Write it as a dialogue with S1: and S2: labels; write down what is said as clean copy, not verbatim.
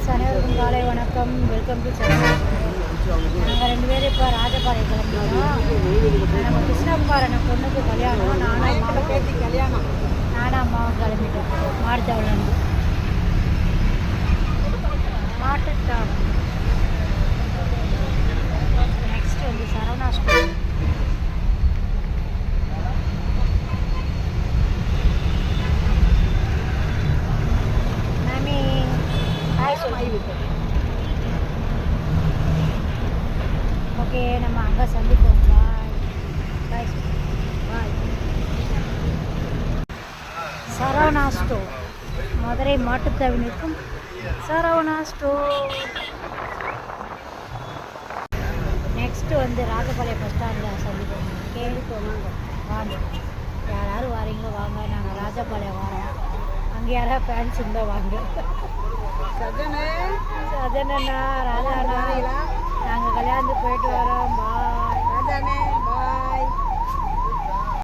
S1: Friends, அனைவருக்கும் காலை வணக்கம். Welcome to channel. நாங்கள் 2 பேரும் இப்போ ராஜபாளையம் கிளம்பிட்டோம். நம்ம கிருஷ்ணகுமாரன் பொண்ணுக்கு கல்யாணம். நானும் அம்மாவும் கிளம்பிட்டோம் மாடுத்தாவிலேருந்து. மாட்டுத்தாவணம். நெக்ஸ்ட் வந்து சரவணா ஸ்கூல். ஓகே, நம்ம அங்கே சந்திப்போம். பாய் பாய். சரவணா ஸ்டோர், மதுரை மாட்டுத்தாவணி இருக்கும் சரவணா ஸ்டோர். நெக்ஸ்ட்டு வந்து ராஜபாளையம் பஸ் ஸ்டாண்டில் சந்திப்போம். கேள்விப்போம் வாங்க, யாராவது வாரீங்களோ வாங்க. நாங்கள் ராஜபாளையம் வரோம். அங்கே யாராவது ஃபேன்ஸ் இருந்தால் வாங்க. சஜனா ராஜாண்ணா நாங்கள் கல்யாணத்துக்கு போயிட்டு வரோம்.